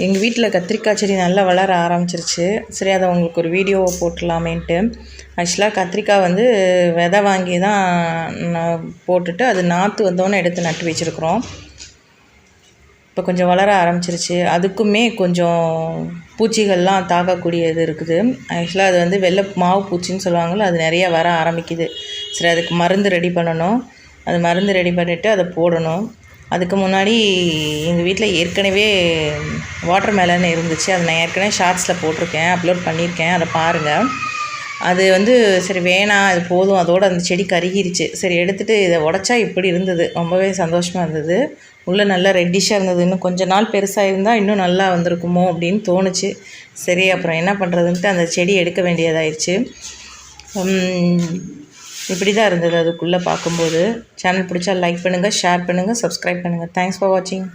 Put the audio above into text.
எங்கள் வீட்டில் கத்திரிக்காய் செடி நல்லா வளர ஆரம்பிச்சிருச்சு. சரி, அதை உங்களுக்கு ஒரு வீடியோவை போட்டுடலாமேன்ட்டு. ஆக்சுவலாக கத்திரிக்காய் வந்து விதை வாங்கி தான் போட்டுட்டு அது நாற்று வந்தோன்னே எடுத்து நட்டு வச்சுருக்குறோம். இப்போ கொஞ்சம் வளர ஆரம்பிச்சிருச்சு. அதுக்குமே கொஞ்சம் பூச்சிகள்லாம் தாக்கக்கூடியது இருக்குது. ஆக்சுவலாக அது வந்து வெள்ளை மாவு பூச்சின்னு சொல்லுவாங்கள்ல, அது நிறையா வர ஆரம்பிக்குது. சரி, அதுக்கு மருந்து ரெடி பண்ணணும். அது மருந்து ரெடி பண்ணிவிட்டு அதை போடணும். அதுக்கு முன்னாடி எங்கள் வீட்டில் ஏற்கனவே வாட்டர் மெலன் இருந்துச்சு. அதை நான் ஏற்கனவே ஷார்ட்ஸில் போட்டிருக்கேன், அப்லோட் பண்ணியிருக்கேன், அதை பாருங்கள். அது வந்து சரி வேணாம், அது போதும், அதோடு அந்த செடி கருகிருச்சு. சரி, எடுத்துகிட்டு இதை உடச்சா இப்படி இருந்தது. ரொம்பவே சந்தோஷமாக இருந்தது. உள்ளே நல்லா ரெட்டிஷாக இருந்தது. இன்னும் கொஞ்சம் நாள் பெருசாக இருந்தால் இன்னும் நல்லா வந்திருக்குமோ அப்படின்னு தோணுச்சு. சரி, அப்புறம் என்ன பண்ணுறதுன்ட்டு அந்த செடி எடுக்க வேண்டியதாயிடுச்சு. இப்படி தான் இருந்தது அதுக்குள்ளே பார்க்கும்போது. சேனல் பிடிச்சா லைக் பண்ணுங்கள், ஷேர் பண்ணுங்கள், சப்ஸ்கிரைப் பண்ணுங்கள். தேங்க்ஸ் ஃபார் வாட்சிங்.